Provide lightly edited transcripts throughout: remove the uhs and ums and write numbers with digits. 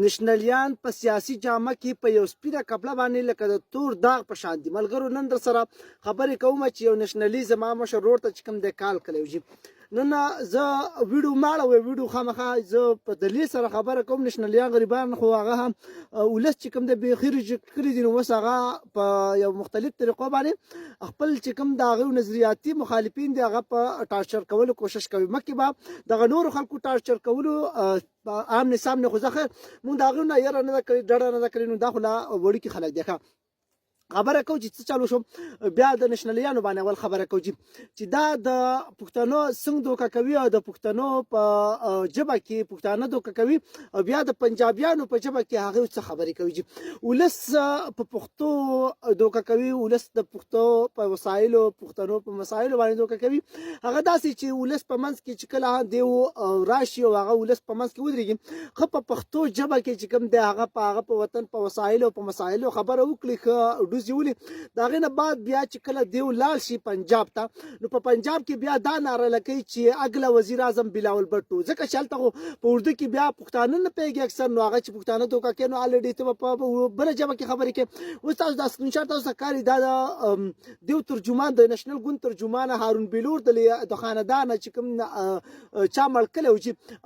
نشنلیان په سیاسي جامه کې په یو سپینه کپړه باندې لکه د تور داغ په شان دي. ملګرو نن در سره خبرې کوم چې یو نشنلی زما مشر ورور ته چې کوم د کال کړی وي. نن زه ویډیو ماړه ویډیو خامخا زه په دلیل سره خبره کوم. نشنلیان غریبان خو هغه هم ولس چې کوم د بې خیرج کړي دي نو اوس هغه په یو مختلف طریقو باندې خپل چې کوم د هغه نظریاتي مخالفین دي هغه په ټارچر کولو کوشش کوي. مکه به دغه نور خلکو ټارچر کولو عام نظام نه خو ځکه مونږ د هغه نه یره نه کړی ډډه نه کړی نو دا خو لا وړي کې خلک دی. خبره کو چې څه چالو شو بیا د نشنلیانو باندې ول خبره کو چې دا د پښتنو څنګه دوکه کوي او د پښتنو په جبه کې پښتانه دوکه کوي او بیا د پنجابیانو په جبه کې هغه څه خبرې کوي. ولس په پښتو دوکه کوي، ولس د پښتو په وسایلو پښتنو په مسایلو باندې دوکه کوي. هغه داسې چې ولس په منځ کې چې کله دیو راشي او هغه ولس په منځ کې ودرېږي خو په پښتو جبه کې چې کوم دی هغه په وطن په وسایلو په مسایلو خبره وکړي ډوزي دا غینه بعد بیا چې کله دیو لال شي پنجاب ته نو په پنجاب کې بیا دا ناره لکه چې اګله وزیر اعظم بلاول بټو ځکه چې هلته په اردو کې بیا پښتانه نه پیږي اکثر نو هغه چې پښتانه دوکه کوي نو الریډي ته په بل جبه کې خبرې کوي. اوس تاسو دا سکرین شاټ تاسو کاری دا دیو ترجمان د نېشنل ګوند ترجمان هارون بلور د خاندان چې کوم چا مړ کړی و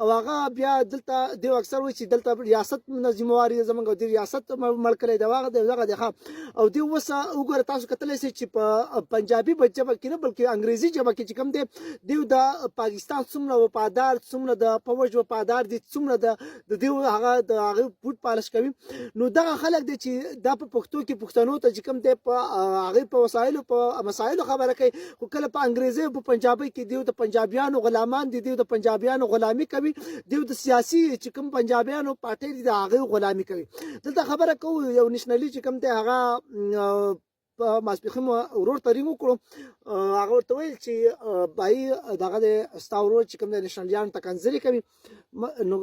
او هغه بیا دلته دیو اکثر وایي چې دلته ریاست ذمہواری زمونږ د ریاست مړ کړی دغه دغه او دیو وګوره تاسو کتلی شئ چې په پنجابي ژبه کې نه بلکې انګریزي ژبه کې چې کوم دی دیو د پاکستان څومره وفادار څومره د فوج وفادار دي څومره د دیو هغه بوټ پالش کوي. نو دغه خلک دی چې دا په پښتو کې پښتنو ته چې کوم دی په هغه په وسایلو په مسایلو خبره کوي خو کله په انګریزي په پنجابي کې دیو د پنجابیانو غلامان دي دیو د پنجابیانو غلامي کوي دیو د سیاسي چې کوم پنجابیانو پارټي دي د هغه غلامي کوي. دلته خبره کوو یو نشنلی چې کوم دی هغه په ماسپښین ورور ته رینګ وکړو هغه ورته ویل چې بای دغه د ستا ورور چې کوم د نشنلیانو ته کنځلې کوي نو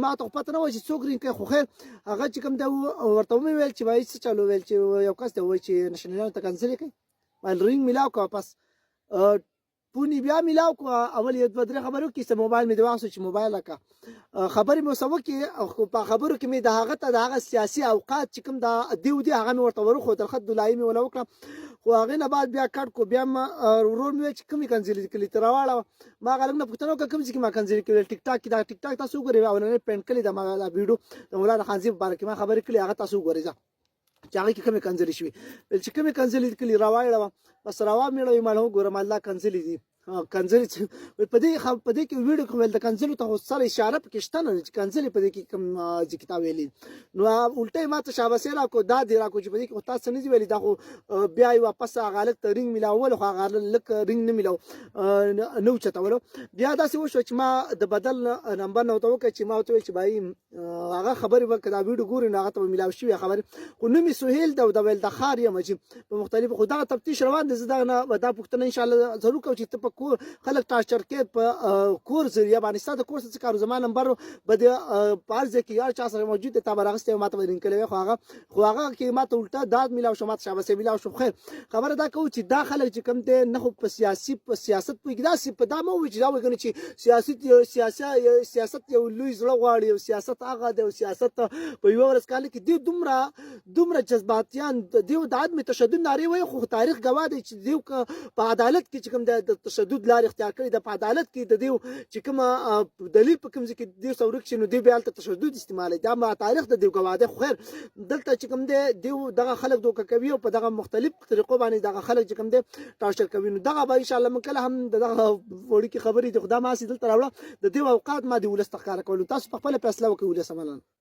ما ته پته نه وه چې څوک رینګ کوي خو خیر هغه چې کوم دی ورته ومې ویل چې بای څه چلو ویل چې یو کس دی وایي چې نشنلیانو ته کنځلې کوي ویل رینګ میلاو کړه پس پونی بیا میلاو کړه اول یو دوه درې خبرو کې موبایل مې د واخیستو چې موبایل لکه خبرې مې ورسره وکړې په خبرو کې مې د هغه ته د هغه سیاسي اوقات چې کوم د دیو دی هغه مې ورته وروښودل خط دلایي مې ونه وکړه خو هغې نه بعد بیا کټ کو بیا ورور مې ویل چې کومې کنځلې کړي ته راواړه ما هغه لږ نه پوښتنه وکړه کوم ځای کې ما کنځلې کړي ټیک ټاک کې دا ټیک ټاک تاسو وګورئ اولنۍ پینټ کړې ده ما دا ویډیو د مولانا خانزي په باره کې ما خبرې کړې هغه تاسو وګورئ چې هغه کې کومې کنځلې شوي چې کومې کنځلې کړي راواړه بس راوا مېړه ما نه ګورم الله کنځلې دي کنځلې په دې کې ویډیو کې ویل د کنځلو ته سره اشاره پکې شته نه چې کنځلې په دې کې کوم کتاب ویلي نو الټه ما ته شاباسي راکړو دا دې راکړو چې په دې کې تاسو نه دي ویلي دا خو بیا یې واپس هغه لږ رینګ میلاول خو هغه لږ رینګ نه میلاو نو چتاولو بیا داسې وشو چې ما د بدل نمبر نه ورته وکړه چې ما ورته ویل چې بای هغه خبرې وکړه دا ویډیو ګوري نو هغه ته میلاو شوي خبرې خو نوم یې سهیل ده د ویل د ښار یم چې په مختلفو خو دغه تفتیش روان دی زه دغه نه دا پوښتنه انشاءالله ضرور کوم چې ته په کور خلک ټارچر کې په کور ذریعه باندې ستا د کور څه کارو زما نمبر به د په هر ځای کې یار چا سره موجود دی تا به راغستی ما ته به رینګ کړی خو هغه کې ما ته الټه داد میلاو شو ما ته شاباسي میلاو شو. خیر خبره دا کوو چې دا خلک چې کوم دی نه خو په سیاست پوهېږي داسې په دا مه ووایي چې دا وایي چې سیاست یو لوی زړه غواړي او سیاست هغه دی او سیاست په یوه ورځ کال کې دیو دومره جذباتیان دیو د عدم تشدد نارې وایي خو تاریخ ګواه دی چې دیو په عدالت کې چې کوم د تشدد لارې اختیار کړی د په عدالت کې د دیو چې کومه دلیل په کوم ځای کې دیو سورک شي نو دیو بیا هلته تشدد استعمالوي دا ما تاریخ د دیو ګواه دی. خو خیر دلته چې کوم دی دیو دغه خلک دوکه کوي او په دغه مختلف طریقو باندې دغه خلک چې کوم دی ټارچر کوي نو دغه به انشاءالله موږ کله هم دغه وړي کې خبرې د خدا ما سي دلته راوړه د دیو اوقات ما د ولس ته ښکاره کولو تاسو په خپله فیصله وکړئ ولس عملاً